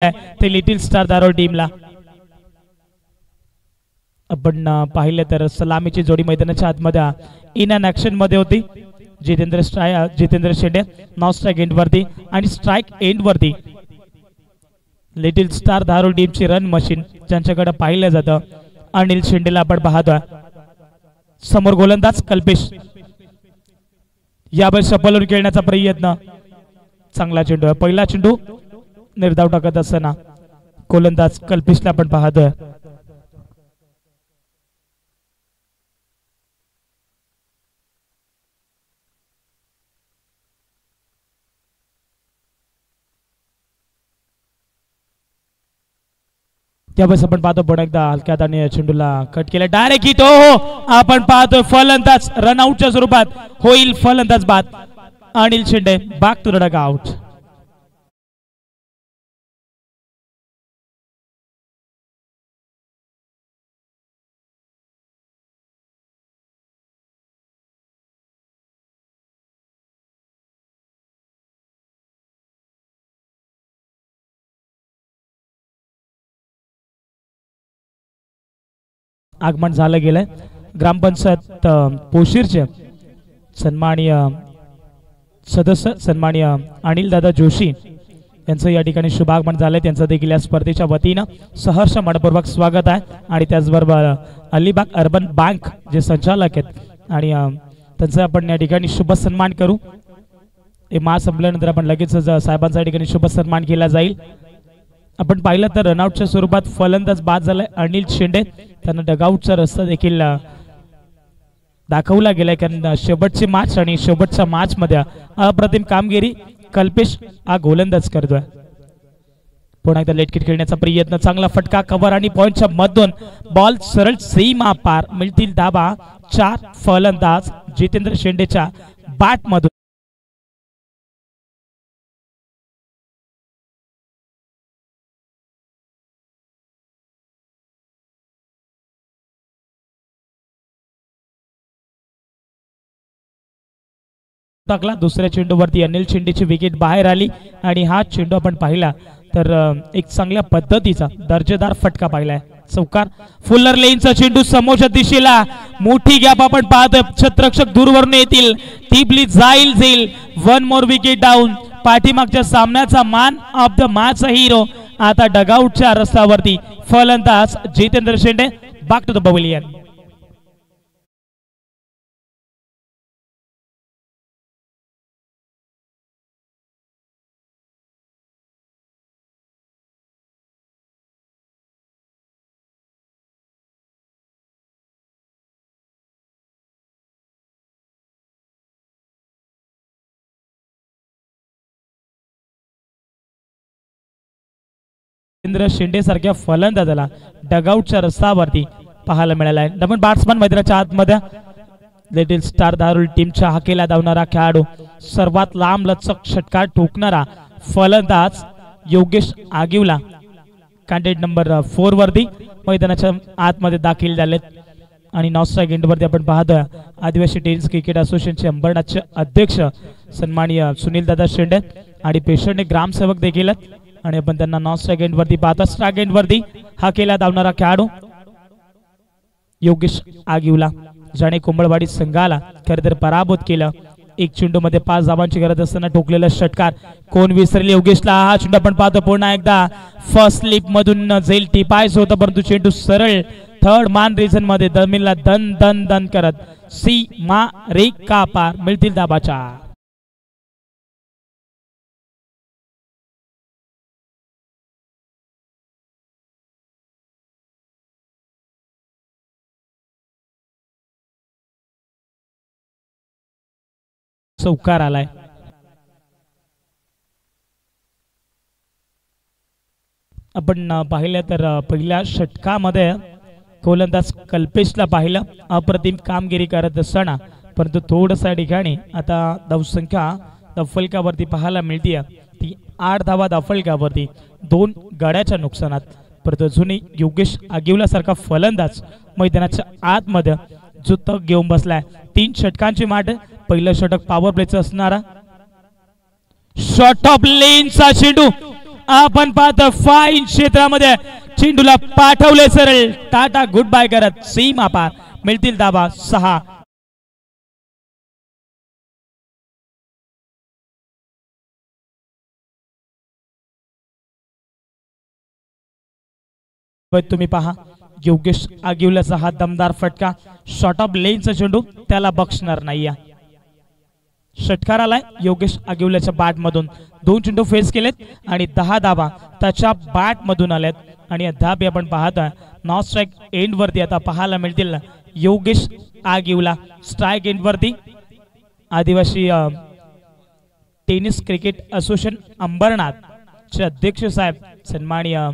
ते little star धारोळ टीमला. आपण पाहिलं तर सलामीची जोडी मैदानाच्या आतमध्ये इन अँड ऍक्शन मध्ये होती. जितेंद्र शेंडे नॉन स्ट्राइक एंड वरती आणि स्ट्राइक एंड वरती लिटिल स्टार धारोळ टीमची रन मशीन ज्यांच्याकडे पाहिलं जातं अनिल शेंडेला आपण पाहतोय. समोर गोलंदाज कल्पेश, यावेळी सफल खेळण्याचा प्रयत्न. चांगला चेंडू आहे, पहिला चेंडू निर्धाव टाकत असताना गोलंदाज कल्पेशला आपण पाहतोय. त्यावेळेस आपण पाहतो पुन्हा एकदा हलक्या हाताने चेंडूला कट केला, डायरेक्ट हिट. हो आपण पाहतोय फलंदाज रनआउटच्या स्वरूपात होईल फलंदाज बाद. Anil Shende back to the dugout. आगमन झालं गेलंय ग्रामपंचायत पोशीरचे सन्माननीय सदस्य सन्माननीय अनिल दादा जोशी यांचं या ठिकाणी शुभागमन झालंय. त्यांचं देखील या स्पर्धेच्या वतीनं सहर्ष मनपूर्वक स्वागत आहे. आणि त्याचबरोबर अलिबाग अर्बन बँक जे संचालक आहेत आणि त्यांचं आपण या ठिकाणी शुभ सन्मान करू. हे मास संपल्यानंतर आपण लगेच साहेबांच्या ठिकाणी शुभ सन्मान केला जाईल. आपण पाहिलं तर रनआउटच्या स्वरूपात फलंदाज बाद झालाय अनिल शेंडे. त्यांना डगआउटचा रस्ता देखील दाखवला गेलाय कारण शेवटची मॅच आणि शेवटच्या मॅच मध्ये अप्रतिम कामगिरी कल्पेश हा गोलंदाज करतोय. पुन्हा एकदा लेट किट खेळण्याचा प्रयत्न, चांगला फटका कव्हर आणि पॉइंटच्या मधून बॉल सरळ सीमा पार. मिळतील धाबा 4 फलंदाज जितेंद्र शेंडेच्या बॅट मधून. टाकला दुसऱ्या चेंडूवरती अनिल शेंडेची विकेट बाहेर आली आणि हा चेंडू आपण पाहिला तर एक चांगल्या पद्धतीचा दर्जेदार फटका पाहिलाय. चौकार फुल्लर लेनचा चेंडू समोरच्या दिशेला मोठी गॅप आपण पाहतोय. क्षेत्ररक्षक दूरवरून येतील, टीपली जाईल. 1 मोर विकेट डाऊन. पाठीमागच्या सामन्याचा man of the match hero आता डगआउटच्या रस्त्यावरती फलंदाज Jitendra Shende. Back to the pavilion. Jitendra Shende सारख्या फलंदाजाला डगआउटच्या रस्त्यावरती पाहायला मिळाला आहे. डबल बॅट्समन मैदानाच्या आतमध्ये लिटिल स्टार धारोळ टीमच्या हाकेला धावणारा खेळाडू, सर्वात लांब लचक षटकार ठोकणारा फलंदाज योगेश आगिवला कॅन्डिडेट नंबर 4 वरती मैदानाच्या आतमध्ये दाखल झालेत. आणि नॉन स्ट्राइक एंड वरती आपण पाहतोय आदिवासी टेनिस क्रिकेट असोसिएशनचे अंबरनाथचे अध्यक्ष सन्माननीय सुनील दादा शेंडे आणि पेशंट ग्रामसेवक देखील. आणि आपण त्यांना नॉन स्ट्राइक एंड वरती पाहता. स्ट्राइक एंड वरती हा केला धावणारा खेळाडू योगेश आगिवला ज्याने कुंभळवाडी संघाला खरं तर पराभूत केलं. 1 चेंडू मध्ये 5 धावांची गरज असताना ठोकलेला षटकार कोण विसरले योगेशला. हा चेंडू आपण पाहतो पुन्हा एकदा फर्स्ट स्लिप मधून जाईल टिपायचं होतं परंतु चेंडू सरळ थर्ड मान रिजन मध्ये जमीनला दन दन दन करत सीमा रेखा पार. मिळतील धाबाच्या. चौकार आलाय. आपण पाहिलं तर पहिल्या षटकामध्ये गोलंदाज कल्पेशला पाहिलं अप्रतिम कामगिरी करत असताना परंतु थोडसा ठिकाणी आता धावसंख्या दफलकावरती पाहायला मिळते ती 8 धावा दफलकावरती 2 गड्याच्या नुकसानात. परंतु अजूनही योगेश आगिवला सारखा फलंदाज मैदानाच्या आतमध्ये जो तग घेऊन बसलाय. 3 षटकांची माठ. पहिलं षटक पॉवर प्लेचं असणारा शॉट ऑफ लेनचा चेंडू आपण पाहतो फाईन क्षेत्रामध्ये चेंडूला पाठवले सरळ टाटा गुड बाय करत सीमा पार मिळतील धावा 6. तुम्ही पहा योगेश आगिवल्याचा हा दमदार फटका शॉर्ट ऑफ लेनचा चेंडू त्याला बक्षणार नाही. षटकार आलाय योगेश आगिवल्याच्या बॅट मधून 2 चेंडू फेस केलेत आणि 10 धावा त्याच्या बॅट मधून आल्यात आणि अद्याप आपण पाहतोय नॉन स्ट्राइक एंड वरती आता पाहायला मिळतील योगेश आगिवला. स्ट्राइक एंड वरती आदिवासी टेनिस क्रिकेट असोसिएशन अंबरनाथ चे अध्यक्ष साहेब सन्माननीय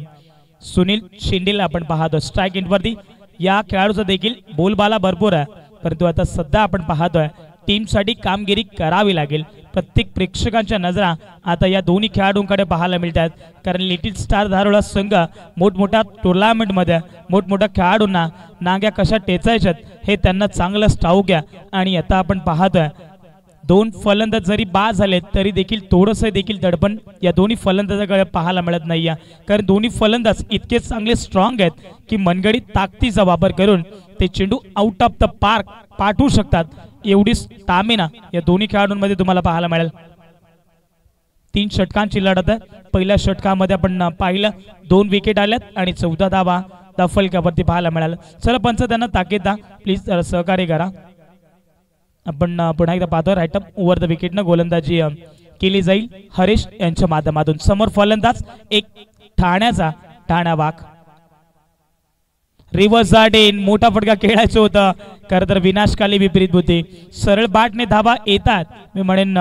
सुनील शेंडेला आपण पाहतो. स्ट्राइक एंड वरती या खेळाडूचा देखील बोलबाला भरपूर आहे परंतु आता सध्या आपण पाहतोय टीम साठी कामगिरी करावी लागेल. प्रत्येक प्रेक्षकांच्या नजरा आता या दोन्ही खेळाडूंकडे पाहायला मिळतात कारण लिटिल स्टार धारोळा संघ मोठमोठ्या टुर्नामेंट मध्ये मोठमोठ्या खेळाडूंना नांग्या कशा टेचायच्यात हे त्यांना चांगलं ठाऊक आहे. आणि आता आपण पाहतोय 2 फलंदाज जरी बाद झाले तरी देखील थोडंसं देखील दडपण या दोन्ही फलंदाजाकडे पाहायला मिळत नाही कारण दोन्ही फलंदाज इतके चांगले स्ट्रॉंग आहेत की मनगडीत ताकदीचा वापर करून ते चेंडू आउट ऑफ द पार्क पाठवू शकतात. एवढी स्टॅमिना या दोन्ही खेळाडूंमध्ये तुम्हाला पाहायला मिळेल. 3 षटकांची लढत आहे. पहिल्या षटकामध्ये आपण पाहिलं 2 विकेट आल्यात आणि 14 धावा त्या फलकावरती पाहायला मिळालं. चला पंच त्यांना ताकीद द्या प्लीज सहकार्य करा. आपण पुन्हा एकदा पाहतो राईट अप ओव्हर द विकेटनं गोलंदाजी केली जाईल हरीश यांच्या माध्यमातून. समोर फलंदाज एक ठाण्या वाघ. रिव्हर्स गार्डेन मोठा फटका खेळायचं होतं खरं तर विनाशकाली विपरीत बुद्धी. सरळ बॅटने धावा येतात मी म्हणेन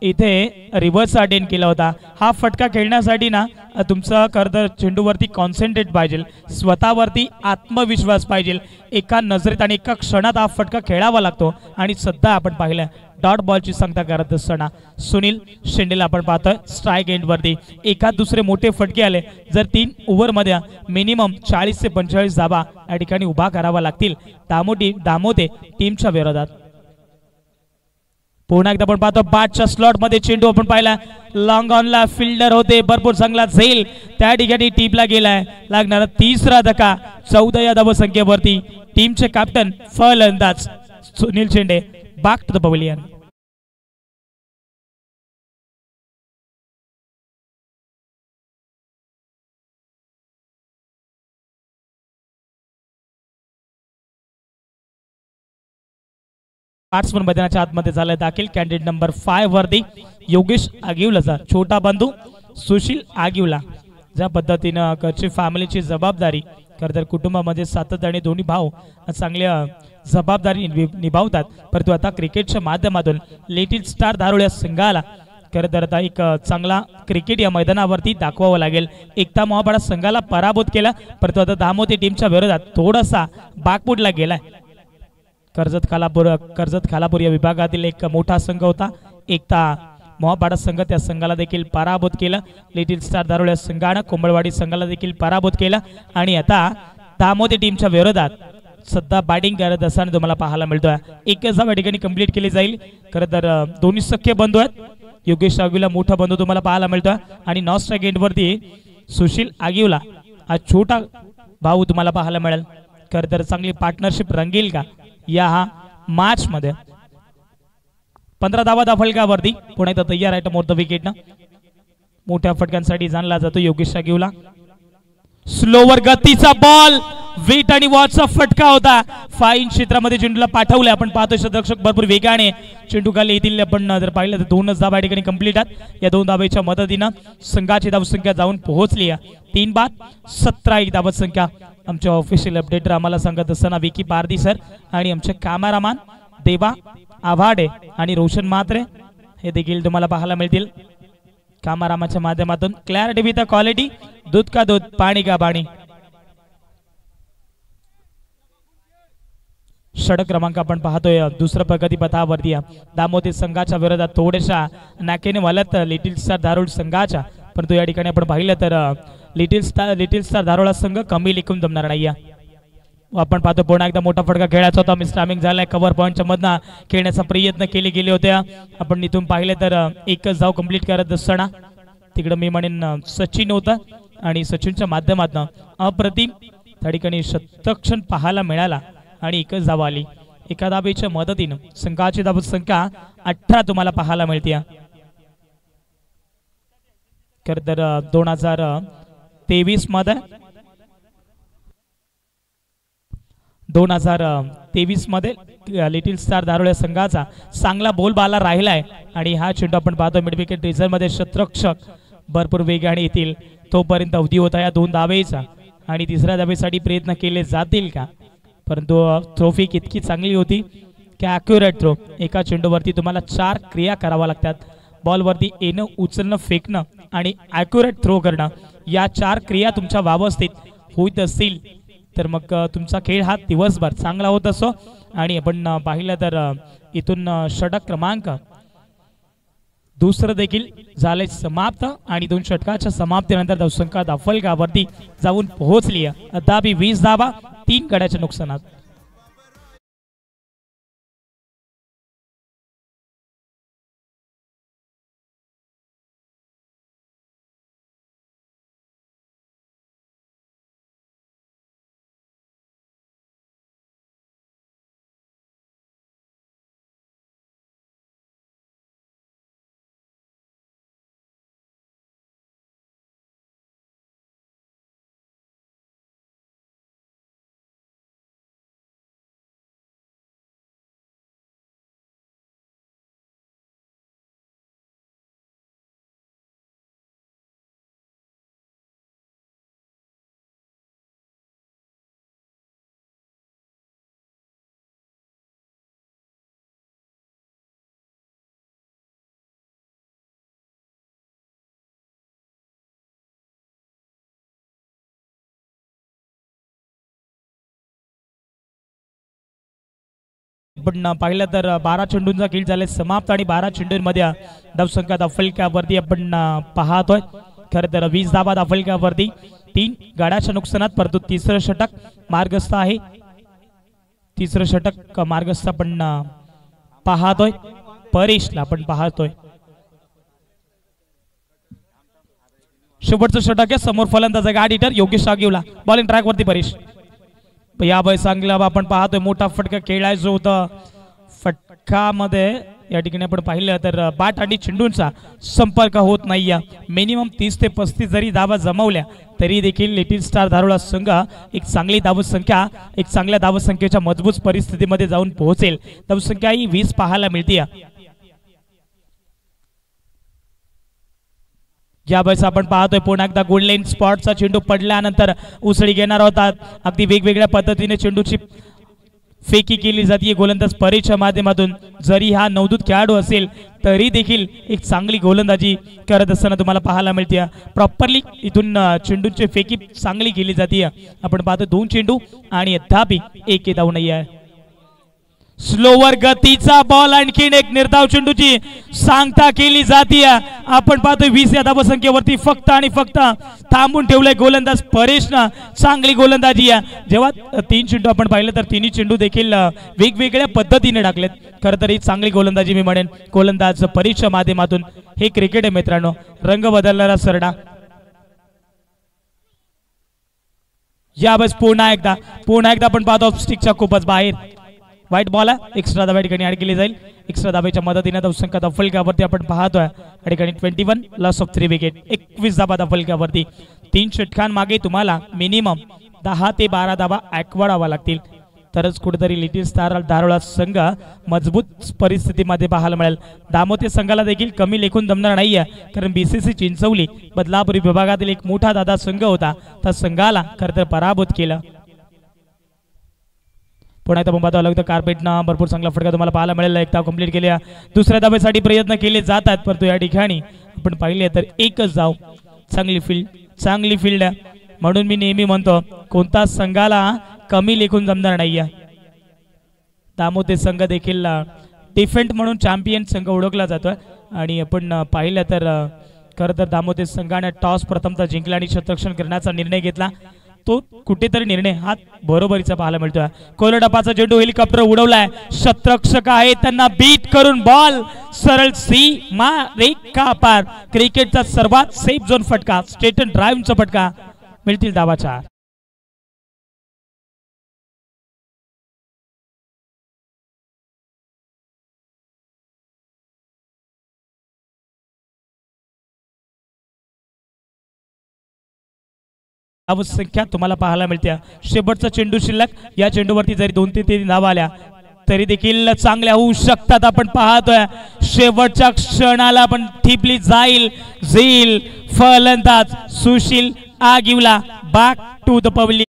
इथे रिव्हर्स गार्डेन केला होता. हा फटका खेळण्यासाठी ना तुमचं खरं तर चेंडूवरती कॉन्सन्ट्रेट पाहिजे स्वतःवरती आत्मविश्वास पाहिजे. एका नजरेत आणि एका क्षणात हा फटका खेळावा लागतो आणि सध्या आपण पाहिलं डॉट बॉलची संख्या करत असताना सुनील शेंडेला आपण पाहतोय स्ट्राइक एंड वरती एखाद दुसरे मोठे फटके आले जर 3 ओव्हर मध्ये मिनिमम 40 ते 45 धावा या ठिकाणी उभा करावा लागतील दामोदे टीमच्या विरोधात. पुन्हा एकदा आपण पाहतो बॅटच्या स्लॉट मध्ये चेंडू आपण पाहिला लॉंग ऑनला फिल्डर होते भरपूर चांगला झेल त्या ठिकाणी टीमला गेलाय लागणारा 3रा धक्का 14 या धावसंख्येवरती. टीमचे कॅप्टन फलंदाज Sunil Shende back to the pavilion. Batsman मैदानाच्या आतमध्ये झालाय दाखल कॅन्डिडेट नंबर 5 वरती योगेश आगिवलाचा छोटा बंधू सुशील आगिवला. ज्या पद्धतीनं घरची फॅमिलीची जबाबदारी खरं तर कुटुंबामध्ये सातत्याने दोन्ही भाऊ चांगल्या जबाबदारी निभावतात परंतु आता क्रिकेटच्या माध्यमातून लिटिल स्टार धारोळ्या संघाला खरं तर आता एक चांगला क्रिकेट या मैदानावरती दाखवावं लागेल. एकता मोहापाडा संघाला पराभूत केला परंतु आता दामोदे टीमच्या विरोधात थोडासा बाकपुडला गेलाय. कर्जत खालापूर या विभागातील एक मोठा संघ होता एकता मोहापाडा संघ त्या संघाला देखील पराभूत केलं. लिटिल स्टार धारोळ्या संघानं कोंबडवाडी संघाला देखील पराभूत केला आणि आता दामोदे टीमच्या विरोधात सध्या बॅटिंग करत असताना तुम्हाला पाहायला मिळतोय. एकच धाव या ठिकाणी कंप्लीट केली जाईल. खरं तर दोन्ही सख्खे बंधू आहेत. योगेश आगिवला मोठा बंधू तुम्हाला पाहायला मिळतोय आणि नॉन स्ट्राइक एंड वरती सुशील आगिवला हा छोटा भाऊ तुम्हाला पाहायला मिळेल. खरं तर चांगली पार्टनरशिप रंगेल का या हा मॅच मध्ये. 15 धावा फलकावरती पुन्हा एकदा तयार आहे मोठा विकेटनं मोठ्या फटक्यांसाठी जाणला जातो योगेश आगिवला. स्लोवर गतीचा बॉल वेट आणि वॉचचा फटका होता. फाईन क्षेत्रामध्ये चेंडूला पाठवले आपण पाहतो क्षेत्ररक्षक भरपूर वेगाने चेंडू खाली येतील. आपण जर पाहिलं तर 2च धावा या ठिकाणी कंप्लीट आहेत. या 2 धावेच्या मदतीनं संघाची धावसंख्या जाऊन पोहोचली आहे 3 बाद 17 एक धावसंख्या. आमच्या ऑफिशियल अपडेटर आम्हाला सांगत असताना विकी पारदी सर आणि आमचे कॅमेरामॅन देवा आव्हाडे आणि रोशन म्हात्रे हे देखील तुम्हाला पाहायला मिळतील कॅमेरामॅनच्या माध्यमातून. क्लॅरिटी विथ क्वालिटी दूध का दूध पाणी का पाणी. षटक क्रमांक आपण पाहतोय दुसऱ्या प्रगती पथावरती दामोदे संघाच्या विरोधात थोड्याशा नाकेने वलत लिटिल स्टार धारोळ संघाच्या परंतु या ठिकाणी आपण पाहिलं तर लिटिल स्टार धारोळा संघ कमी लिखून जमणार नाही. आपण पाहतो पुन्हा एकदा मोठा फटका खेळायचा होता मिस्टामिंग झालाय. कव्हर पॉईंटच्या मधनं खेळण्याचा प्रयत्न केले गेले होते. आपण इथून पाहिले तर एकच धाव कंप्लीट करत असताना तिकडं मी म्हणेन सचिन होता आणि सचिनच्या माध्यमातून अप्रतिम त्या ठिकाणी शतक्षण पाहायला मिळाला आणि एकच धाव आली. एका धावेच्या मदतीनं संघाची धाव संख्या 18 तुम्हाला पाहायला मिळते. खरं तर 2023 मध्ये 2023 मध्ये लिटिल स्टार धारोळे संघाचा चांगला बोलबाला राहिलाय आणि हा चेंडू आपण पाहतो मिड विकेट रिझर्व मध्ये शतरक्षक भरपूर वेगाने येतील तोपर्यंत अवधी होता या 2 धावेचा आणि तिसऱ्या धावेसाठी प्रयत्न केले जातील का, परंतु थ्रो फेक इतकी चांगली होती की ॲक्युरेट थ्रो. एका चेंडूवरती तुम्हाला 4 क्रिया कराव्या लागतात. बॉलवरती येणं, उचलणं, फेकणं आणि ॲक्युरेट थ्रो करणं या 4 क्रिया तुमच्या व्यवस्थित होत असतील तर मग तुमचा खेळ हा दिवसभर चांगला होत असो. आणि आपण पाहिलं तर इथून षटक क्रमांक दुसरं देखील झाले समाप्त आणि 2 षटकाच्या समाप्तीनंतर धावसंख्या दाफलगावरती जाऊन पोहोचली. अद्यापही 20 धावा 3 गड्याच्या नुकसानात. पण पाहिलं तर 12 चेंडूंचा खेळ झाला समाप्त आणि 12 चेंडूंमध्ये धावसंख्या दाफलक्यावरती आपण पाहतोय. खरं तर 20 धावा दाफलक्यावरती 3 गाड्याच्या नुकसानात, परंतु तिसरं षटक मार्गस्थ आहे. तिसरं षटक मार्गस्थ आपण पाहतोय. परेशला आपण पाहतोय. शेवटचं षटक आहे. समोर फलंदाज गाडीटर योगेश आगीवला. बॉलिंग ट्रॅक वरती परेश या बाय चांगला आपण पाहतोय. मोठा फटका खेळायचं होतं. फटकामध्ये या ठिकाणी आपण पाहिलं तर बॅट आणि चेंडूंचा संपर्क होत नाहीये. मिनिमम 30 ते 35 जरी धावा जमवल्या तरी देखील लिटिल स्टार धारोळा संघ एक चांगली धावसंख्या, एक चांगल्या धावसंख्येच्या मजबूत परिस्थितीमध्ये जाऊन पोहोचेल. धावसंख्या ही 20 पाहायला मिळते. या वेळेस आपण पाहतोय पुन्हा एकदा गोल्ड लाईन स्पॉटचा चेंडू पडल्यानंतर उसळी घेणार होतात. अगदी वेगवेगळ्या पद्धतीने चेंडूची फेकी केली जाते गोलंदाज परेशच्या माध्यमातून. जरी हा नवदूत खेळाडू असेल तरी देखील एक चांगली गोलंदाजी करत असताना तुम्हाला पाहायला मिळते. प्रॉपरली इथून चेंडूची फेकी चांगली केली जाते. आपण पाहतो 2 चेंडू आणि अद्याप एक धाव नाही आहे. स्लोवर गतीचा बॉल, आणखीन एक निर्धाव चेंडूची सांगता केली जाते. आपण पाहतोय 20 या धावसंख्येवरती फक्त आणि फक्त थांबून ठेवलंय गोलंदाज परेशनं. चांगली गोलंदाजी आहे. जेव्हा 3 चेंडू आपण पाहिलं तर 3 चेंडू देखील वेगवेगळ्या पद्धतीने टाकलेत. खरं तर ही चांगली गोलंदाजी मी म्हणेन गोलंदाज परेशच्या माध्यमातून. हे क्रिकेट आहे मित्रांनो, रंग बदलणारा सरडा. यावेळेस पुन्हा एकदा आपण पाहतो स्टिकच्या खूपच बाहेर वाईट बॉल आहे. एक्स्ट्रा धावा ठिकाणी ऍड केली जाईल. एक्स्ट्रा धावेच्या मदतीने धावसंख्या दाफलक्यावरती आपण पाहतोय ठिकाणी 21 लॉस ऑफ 3 विकेट. 21 धावा दाफलक्यावरती. 3 षटकांमागे तुम्हाला मिनिमम 10 ते 12 धावा ॲक्वाडावा लागतील तरच कुठेतरी लिटिल स्टार धारोळा संघ मजबूत परिस्थितीमध्ये पाहायला मिळेल. दामोते संघाला देखील कमी लेखून जमणार नाहीये, कारण बीसीसी चिंचवली बदलापूर विभागातील एक मोठा दादा संघ होता. त्या संघाला खरं तर पराभूत केलं. पुन्हा एकदा पाहतो अलग कार्पेटनं भरपूर चांगला फटका तुम्हाला पाहायला मिळेल. एक धाव कंप्लीट केली. दुसऱ्या धावेसाठी प्रयत्न केले जातात, परंतु या ठिकाणी आपण पाहिले तर एकच धाव. चांगली फील्ड म्हणून मी नेहमी म्हणतो कोणता संघाला कमी लेखून जमणार नाहीये. दामोते संघ देखील डिफेंड म्हणून चॅम्पियन संघ ओळखला जातोय आणि आपण पाहिलं तर खरं तर दामोते संघाने टॉस प्रथमतः जिंकला आणि शतरक्षण करण्याचा निर्णय घेतला. तो कुठेतरी निर्णय हा बरोबरीचा पाहायला मिळतोय. कोलडपाचा चेंडू हेलिकॉप्टर उडवलाय, शतरक्षक आहे त्यांना बीट करून बॉल सरळ सीमा रेखा पार. क्रिकेटचा सर्वात सेफ झोन फटका, स्ट्रेट अँड ड्राईव्हचा फटका, मिळतील धावाच्या. संख्या तुम्हाला पाहायला मिळते. शेवटचा चेंडू शिल्लक, या चेंडूवरती जरी 2-3 धावा आल्या तरी देखील चांगल्या होऊ शकतात. आपण पाहतोय शेवटच्या क्षणाला पण ठिपली जाईल फलंदाज सुशील आगिवला बॅक टू द पब्लिक.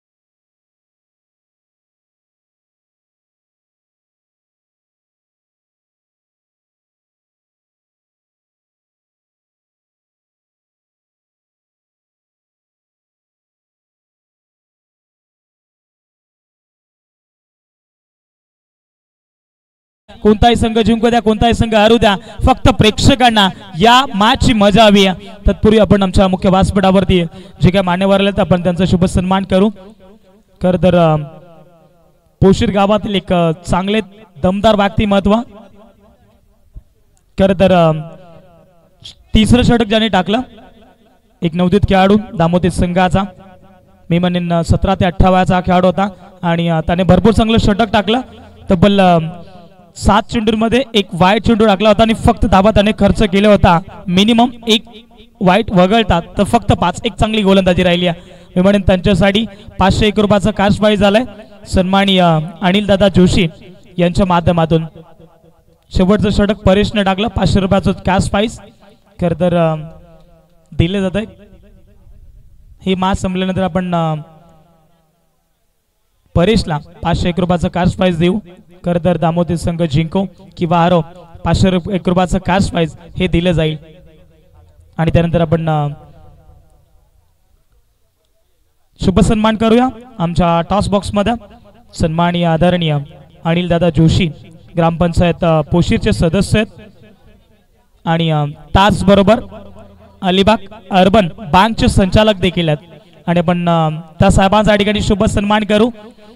कोणताही संघ जिंकू द्या, कोणताही संघ हरू द्या, फक्त प्रेक्षकांना या मॅच ची मजा हवी. तत्पूर्वी आपण आमच्या मुख्य व्यासपीठावरती जे काही मान्यवर आले आपण त्यांचा शुभ सन्मान करू. खरं तर पोशीर गावातील एक चांगले दमदार व्यक्तिमत्व. खरं तर तिसरं षटक ज्याने टाकलं एक नवोदित खेळाडू दामोदर संघाचा, मी म्हणेन 17 ते 18 खेळाडू होता आणि त्याने भरपूर चांगलं षटक टाकलं. तब्बल 7 चेंडूंमध्ये एक वाईट चेंडू टाकला होता आणि फक्त धावा त्याने खर्च केला होता. मिनिमम एक वाईट वगळतात तर फक्त 5. एक चांगली गोलंदाजी राहिली आहे. मी म्हणेन त्यांच्यासाठी 501 रुपयाचा कॅश प्राइज झालाय सन्माननीय अनिल दादा जोशी यांच्या माध्यमातून. शेवटचं षटक परेशने टाकलं, 500 रुपयाचं कॅश प्राइज खरं तर दिले जात आहे. ही मॅच संपल्यानंतर आपण परेशला 501 रुपयाचं कॅश प्राइज देऊ. खरं तर दामोदर संघ जिंको किंवा हारो 501 रुपयाचं कॅश प्राइज हे दिलं जाईल. आणि त्यानंतर आपण शुभ सन्मान करूया आमच्या टॉस बॉक्स मध्ये. सन्माननीय आदरणीय अनिल दादा जोशी ग्रामपंचायत पोशीरचे सदस्य आहेत आणि त्याचबरोबर अलिबाग अर्बन बँकचे संचालक देखील आहेत. आणि आपण त्या साहेबांच्या ठिकाणी शुभ सन्मान करू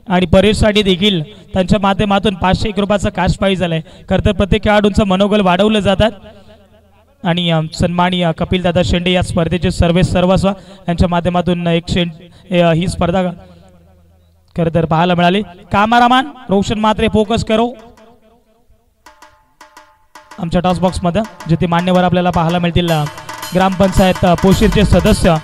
आणि परेशसाठी देखील त्यांच्या माध्यमातून 501 रुपयाचा कॅश प्राइज झालाय. खरं तर प्रत्येक खेळाडूंचं मनोबल वाढवलं जातात आणि सन्माननीय कपिल दादा शेंडे या स्पर्धेचे सर्वस्व यांच्या माध्यमातून ही स्पर्धा खरं तर पाहायला मिळाली. कॅमेरामॅन रोशन मात्रे फोकस करो आमच्या टॉस बॉक्स मध्ये जिथे मान्यवर आपल्याला पाहायला मिळतील ग्रामपंचायत पोशीरचे सदस्य.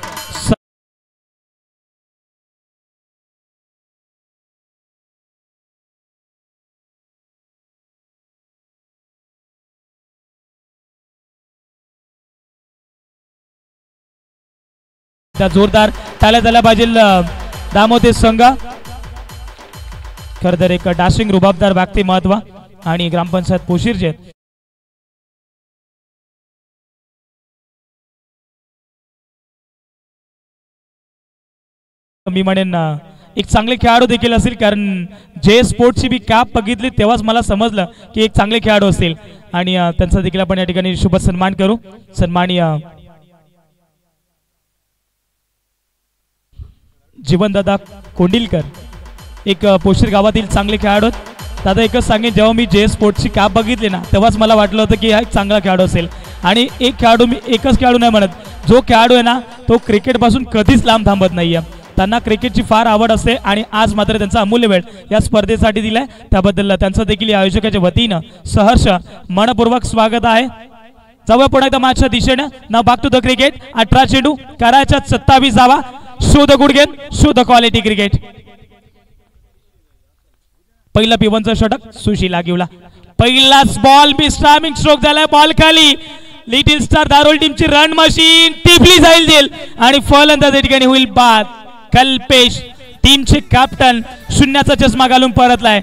जोरदार टाळ्या झाल्या पाहिजे दामोदर संघ. खरं तर एक डॅशिंग रुबाबदार व्यक्तिमत्व आणि ग्रामपंचायत पोशीरचे मी म्हणेन एक चांगले खेळाडू देखील असतील. कारण जे स्पोर्ट्सची बी कॅप बघितली तेव्हाच मला समजलं की एक चांगले खेळाडू असतील आणि त्यांचा देखील आपण या ठिकाणी शुभ सन्मान करू. सन्माननीय जीवनदादा कोंडिलकर एक पोशीर गावातील चांगले खेळाडू. दादा एकच सांगेन, जेव्हा मी जे स्पोर्ट्सची कॅप बघितली ना तेव्हाच मला वाटलं होतं की हा एक चांगला खेळाडू असेल. आणि एक खेळाडू, मी एकच खेळाडू नाही म्हणत, जो खेळाडू आहे ना तो क्रिकेटपासून कधीच लांब थांबत नाहीये. त्यांना क्रिकेटची फार आवड असते आणि आज मात्र त्यांचा अमूल्य वेळ या स्पर्धेसाठी दिलाय. त्याबद्दल त्यांचं देखील या आयोजकाच्या वतीनं सहर्ष मनपूर्वक स्वागत आहे. जाऊया पुन्हा एकदा मॅचच्या दिशेने. नाव बॅक टू द क्रिकेट. 18 चेंडू करायच्या 27 धावा. Show the good game, show the quality cricket. पहिलं पिवनचं षटक सुशील आगिवला. पहिलाच बॉल बी स्ट्रायमिंग स्ट्रोक झालाय. बॉल खाली. लिटिल स्टार दारोल टीमची रन मशीन टिपली जाईल आणि फलंदाज या ठिकाणी होईल बाद. कल्पेश टीमचे कॅप्टन शून्याचा चष्मा घालून परतलाय.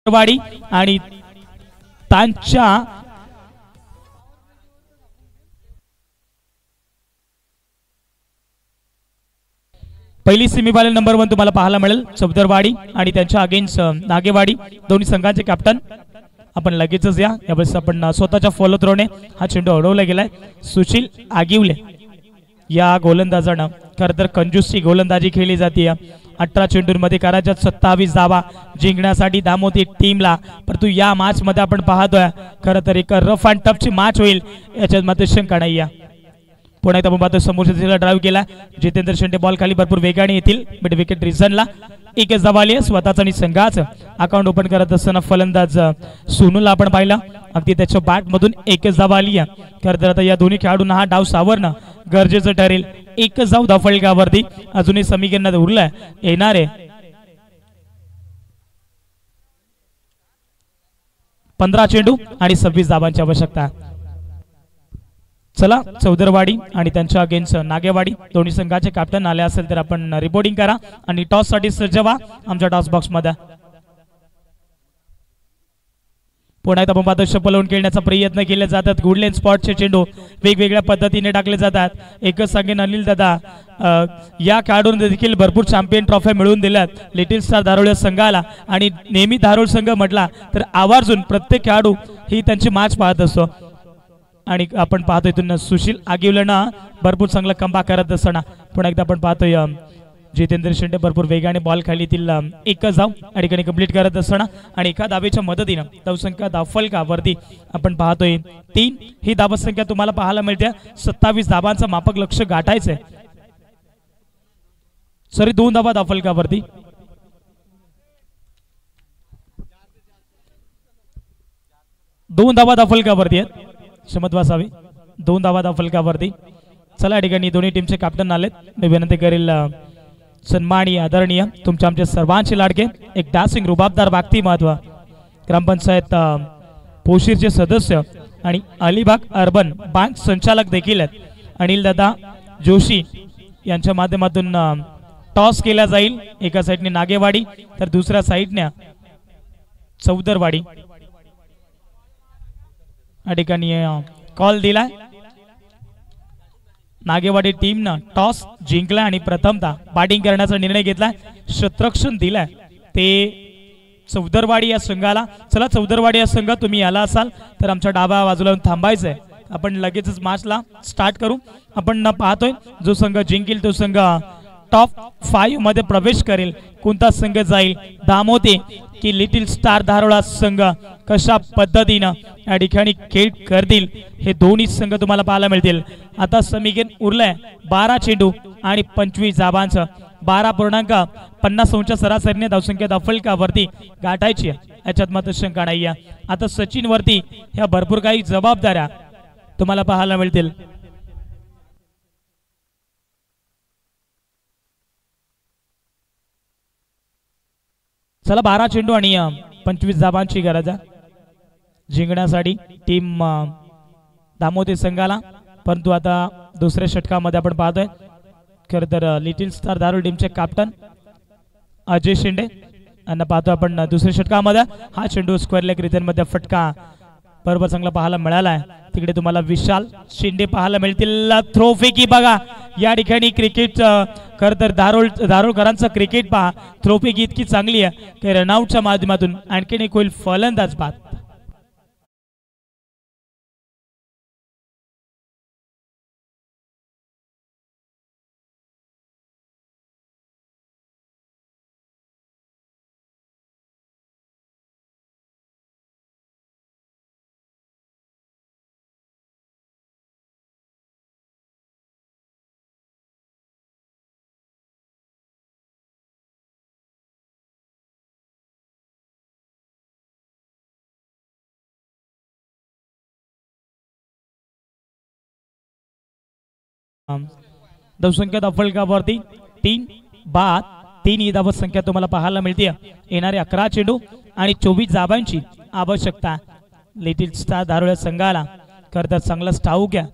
वाडी आणि त्यांच्या पहिली सेमीफायनल नंबर 1 तुम्हाला पाहायला मिळेल चौदरवाडी आणि त्यांच्या अगेन्स्ट नागेवाडी दोन्ही संघांचे कॅप्टन आपण लगेचच यावेळेस आपण स्वतःच्या फॉलो थ्रोने हा चेंडू अडवला गेलाय सुशील आगिवले या गोलंदाजानं खरं तर कंजूसची गोलंदाजी खेळली जाते 18 चेंडूंमध्ये करायच्या 27 धावा जिंकण्यासाठी दामोती टीमला परंतु या मॅच मध्ये आपण पाहतोय खरं तर एक रफ अँड टफची मॅच होईल याच्यात मात्र शंका नाही पुन्हा एकदा आपण पाहतो समोरच्या दिशेला ड्राईव्ह केला जितेंद्र शेंडे बॉल खाली भरपूर वेगाने येतील मिड विकेट रिझनला एकच धाव आली स्वतःचा आणि संघाचं अकाउंट ओपन करत असताना फलंदाज सोनूला आपण पाहिलं अगदी त्याच्या बॅट मधून एकच धाव आली खरं तर आता या दोन्ही खेळाडूंना हा डाव सावरणं गरजेचं ठरेल एकच धाव धावफलकावरती अजूनही समीकरणात उरलाय येणारे 15 चेंडू आणि 26 धावांची आवश्यकता चला चौदरवाडी आणि त्यांच्या अगेन्स्ट नागेवाडी दोन्ही संघाचे कॅप्टन आले असेल तर आपण रिपोर्टिंग करा आणि टॉस साठी सज्ज व्हा आमच्या टॉस बॉक्स मध्ये पुन्हा एकदा आपण पाहतो शपल लावून खेळण्याचा प्रयत्न केले जातात गुडलेन स्पॉटचे चेंडू वेगवेगळ्या पद्धतीने टाकले जातात एकच सांगेन अनिल दादा या खेळाडूंनी देखील भरपूर चॅम्पियन ट्रॉफी मिळवून दिल्यात लिटिल स्टार धारोळ संघाला आणि नेहमी धारोळ संघ म्हटला तर आवर्जून प्रत्येक खेळाडू ही त्यांची मॅच पाहत असतो आणि आपण पाहतो इथून सुशील आगिवलेनं भरपूर चांगला कमबॅक करत असताना पुन्हा एकदा आपण पाहतोय जितेंद्र शेंडे भरपूर वेगाने बॉल खाली एकच धाव या ठिकाणी कंप्लीट करत असताना आणि एका धावेच्या मदतीनं धावसंख्या धावफलकावरती आपण पाहतोय 3 ही धावसंख्या तुम्हाला पाहायला मिळते 27 धावांचं मापक लक्ष गाठायचंय सॉरी 2 धावा धावफलकावरती दोन धावा धावफलकावरती आहेत क्षमत्व असावी 2 धावा धावफलकावरती चला या ठिकाणी दोन्ही टीमचे कॅप्टन आलेत मी विनंती करेल सन्माननीय आदरणीय तुमच्या आमच्या सर्वांचे लाडके एक डासिंग रुबाबदार व्यक्तिमत्व ग्रामपंचायत पोशीरचे सदस्य आणि अलिबाग अर्बन बँक संचालक देखील आहेत अनिल दादा जोशी यांच्या माध्यमातून टॉस केला जाईल एका साइडने नागेवाडी तर दुसऱ्या साइडने चौदरवाडी या ठिकाणी कॉल दिलाय नागेवाडी टीमनं टॉस जिंकला आणि प्रथमतः बॅटिंग करण्याचा निर्णय घेतलाय क्षेत्ररक्षण दिलाय ते चौदरवाडी या संघाला चला चौदरवाडी या संघ तुम्ही याला असाल तर आमच्या डाव्या बाजूला थांबायचंय आपण लगेचच मॅचला स्टार्ट करू आपण पाहतोय जो संघ जिंकेल तो संघ टॉप 5 मध्ये प्रवेश करेल कोणता संघ जाईल दामोते की लिटिल स्टार धारोळा संघ कशा पद्धतीनं या ठिकाणी खेळ करतील हे दोन्ही संघ तुम्हाला पाहायला मिळतील आता समीकरण उरलंय 12 चेंडू आणि 25 धावांचं 12.50 सरासरीने धावसंख्या धावफलकावरती गाठायची याच्यात मात्र शंका नाही आता सचिन वरती ह्या भरपूर काही जबाबदाऱ्या तुम्हाला पाहायला मिळतील चला 12 चेंडू आणि 25 धावांची गरज आहे जिंकण्यासाठी टीम दामोदर संघाला परंतु आता दुसऱ्या षटकामध्ये आपण पाहतोय खरं तर लिटिल स्टार धारोळ टीमचे कॅप्टन अजय शेंडे यांना पाहतो आपण दुसऱ्या षटकामध्ये हा चेंडू स्क्वेअर लेग रिजन मध्ये फटका बरोबर चांगला पाहायला मिळाला आहे तिकडे तुम्हाला विशाल शेंडे पाहायला मिळतील थ्रो फेकी बघा या ठिकाणी क्रिकेट खरं तर धारोळकरांचं क्रिकेट पहा थ्रो फेकी इतकी चांगली आहे की रनआउटच्या माध्यमातून आणखीन एक होईल फलंदाज बाद धावसंख्या धावफलकावरती 3 बाद 3 ही धावसंख्या तुम्हाला पाहायला मिळते येणारे 11 चेंडू आणि 24 धावांची आवश्यकता लिटिल स्टार धारोळ संघाला खरं तर चांगला ठाऊक आहे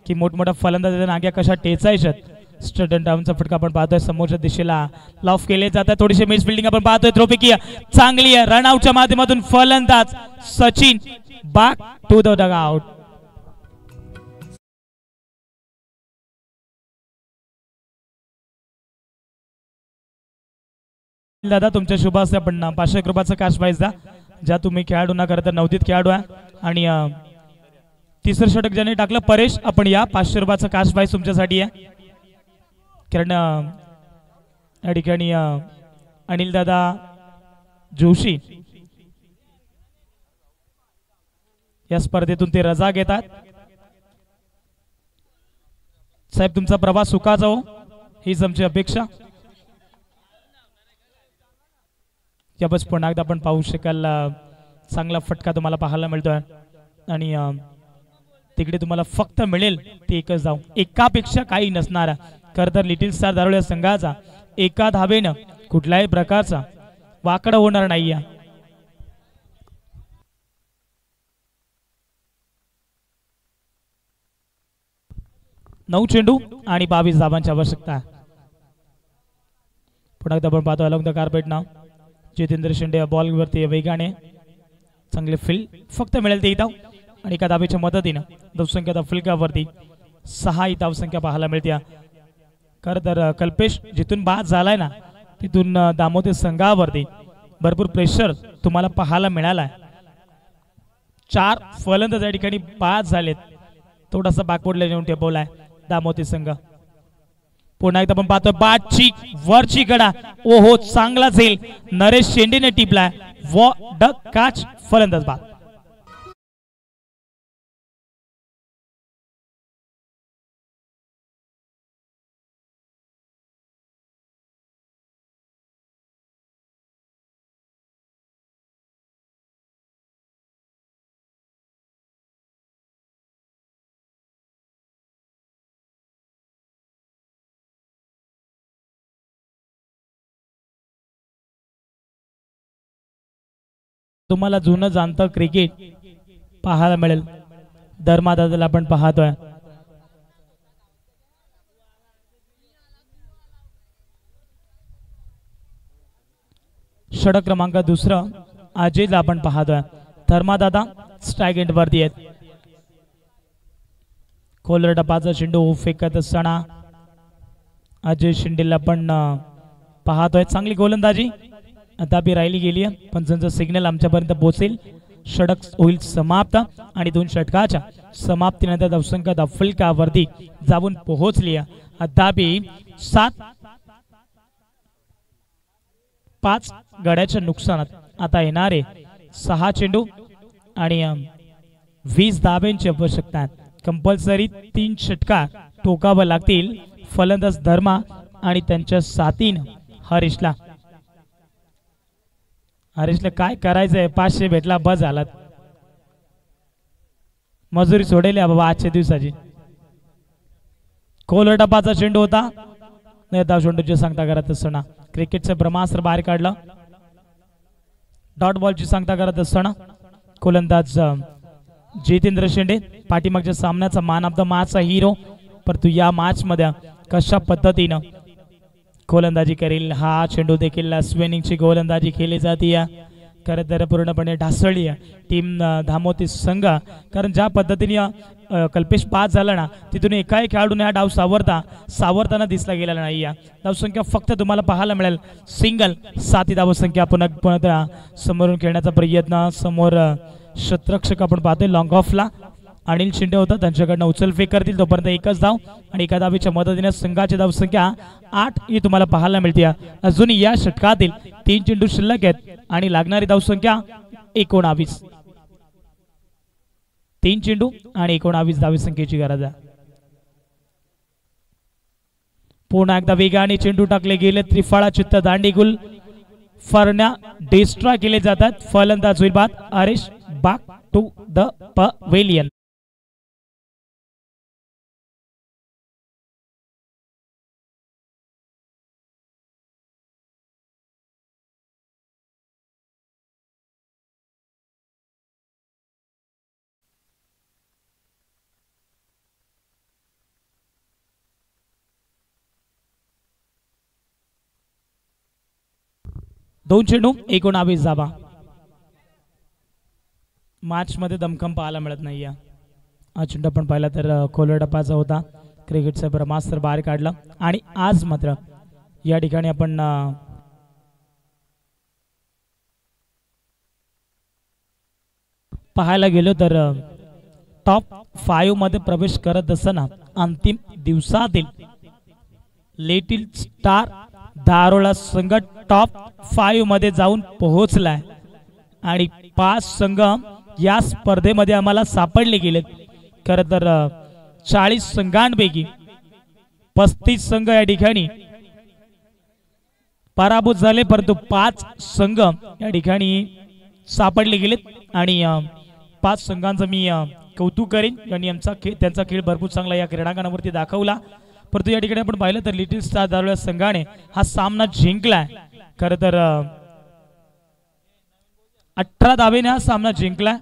की मोठमोठ्या फलंदाजांना आग्या कशा टेचायच्यात स्टडन डाऊनचा फटका आपण पाहतोय समोरच्या दिशेला लॉफ केले जातात. थोडीशी मिस फिल्डिंग आपण पाहतोय. थ्रोपिकी चांगली आहे. रनआउटच्या माध्यमातून फलंदाज Sachin back to the dugout. दादा तुमच्या शुभ असते आपण 500 रुपयाचा कॅश प्राइज द्या ज्या तुम्ही खेळाडूंना खरं तर नवदीत खेळाडू आहे. आणि तिसरं षटक ज्याने टाकलं परेश आपण या 500 रुपयाचा कॅश प्राइज तुमच्यासाठी आहे. कारण या ठिकाणी अनिल दादा जोशी या स्पर्धेतून ते रजा घेतात. साहेब तुमचा प्रवास सुखाचा हो हीच आमची अपेक्षा. या बस पुन्हा एकदा आपण पाहू शकाल चांगला फटका तुम्हाला पाहायला मिळतोय. आणि तिकडे तुम्हाला फक्त मिळेल ते एकच धाव. एकापेक्षा काही नसणारा खरं तर लिटिल स्टार धारोळ या संघाचा एका धावेनं कुठल्याही प्रकारचा वाकडा होणार नाही. 9 चेंडू आणि 22 धावांची आवश्यकता. पुन्हा एकदा आपण पाहतो along the carpet now Jitendra Shende ball वरती वेगाने चांगले फील्ड फक्त मिळेल ते धाव. आणि एका धावेच्या मदतीनं धावसंख्या फुलक्यावरती 6 धावसंख्या पाहायला मिळते. खरं तर कल्पेश जिथून बाद झालाय ना तिथून दामोदर संघावरती भरपूर प्रेशर तुम्हाला पाहायला मिळालाय. 4 फलंदाज या ठिकाणी बाद झालेत. थोडासा बॅकवर्डला नेऊन ठेवलाय दामोदर संघ. पुन्हा एकदा आपण पाहतोय बाटची वरची गडा ओहो चांगला झेल नरेश शेंडेने टिपलाय. व ड कॅच फलंदाज बाद. तुम्हाला जुनं जाणतं क्रिकेट पाहायला मिळेल. धर्मादादाला आपण पाहतोय. षटक क्रमांक दुसरं अजयला आपण पाहतोय. धर्मादादा स्ट्राइक एंड वरती आहेत. खोलर डबाचा चेंडू फेकत असताना अजय शिंदेला आपण पाहतोय. चांगली गोलंदाजी अद्याप राहिली गेली आहे पण त्यांचा सिग्नल आमच्यापर्यंत पोहोचेल षटक होईल समाप्त. आणि 2 षटकाच्या समाप्तीनंतर धावसंख्या फलकावरती जाऊन पोहोचली आहे. अद्याप 5 गड्याच्या नुकसानात आता येणारे 6 चेंडू आणि 20 धाब्यांची आवश्यकता आहे. कंपल्सरी 3 षटका ठोकावं लागतील फलंदाज धर्मा आणि त्यांच्या साथीनं हरीशला. हरीशला काय करायचंय 500 भेटला बस झाला. मजुरी सोडेल बाबा आजच्या दिवसाची. खोल डबाचा चेंडू होता धाव चेंडूची सांगता करत असताना क्रिकेटचं ब्रह्मास्त्र बाहेर काढलं. डॉट बॉलची सांगता करत असताना गोलंदाज जितेंद्र शेंडे पाठीमागच्या सामन्याचा मॅन ऑफ द मॅचचा हिरो. परंतु या मॅच मध्ये कशा पद्धतीनं गोलंदाजी करेल हा चेंडू देखील स्विनिंगची गोलंदाजी केली जाते. खरं तर पूर्णपणे ढासळली टीम धामोती संघ. कारण ज्या पद्धतीने कल्पेश पास झाला ना तिथून एकाही खेळाडूने हा डाव सावरताना दिसला गेलेला नाही. धावसंख्या फक्त तुम्हाला पाहायला मिळेल सिंगल 7 धावसंख्या. पुन्हा समोरून खेळण्याचा प्रयत्न समोर शतरक्षक आपण पाहतोय लॉंग ऑफला अनिल शिंदे होता त्यांच्याकडनं उचल फेक करतील तोपर्यंत एकच धाव. आणि एका धावेच्या मदतीने संघाची धावसंख्या 8 ही तुम्हाला पाहायला मिळते. अजून या षटकातील 3 चेंडू शिल्लक आहेत आणि लागणारी धावसंख्या 19. 3 चेंडू आणि 19 धावसंख्येची गरज आहे. पुन्हा एकदा वेगाने चेंडू टाकले गेले त्रिफळा चित्त दांडीगुल फरण्या डिस्ट्रॉय केले जातात. फलंदाज होईल बाद. Harish back to the pavilion. 2 चेंडू 19 धावा. मॅच मध्ये दमखम पाहायला मिळत नाही. हा चेंडू आपण पाहिला तर खोलवर डपाचा होता. क्रिकेटचा ब्रह्मास्त्र बाहेर काढला आणि आज मात्र या ठिकाणी आपण पाहायला गेलो तर टॉप 5 मध्ये प्रवेश करत असताना अंतिम दिवसातील लिटिल स्टार धारोळा संघ टॉप 5 मध्ये जाऊन पोहोचलाय आणि 5 संघ या स्पर्धेमध्ये आम्हाला सापडले गेले. खरं तर 40 संघांपैकी 35 संघ या ठिकाणी पराभूत झाले, परंतु 5 संघ या ठिकाणी सापडले गेलेत आणि 5 संघांचं मी कौतुक करेन यांनी त्यांचा खेळ भरपूर चांगला या क्रीडांगणावरती दाखवला. परंतु या ठिकाणी आपण पाहिलं तर लिटिल स्टार धारोळा संघाने हा सामना जिंकलाय. खरं तर 18 धावेने हा सामना जिंकलाय.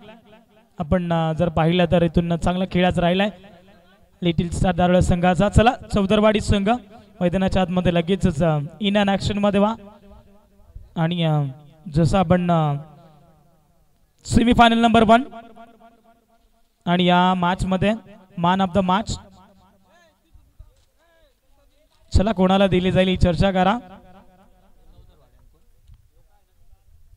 आपण जर पाहिलं तर इथून चांगला खेळाच राहिलाय लिटिल स्टार धारोळा संघाचा. चला चौदरवाडी संघ मैदानाच्या आतमध्ये लगेचच इन अँड ऍक्शन मध्ये व्हा आणि जसं आपण सेमीफायनल नंबर 1 आणि या मॅच मध्ये मॅन ऑफ द मॅच चला कोणाला दिली जाईल ही चर्चा करा.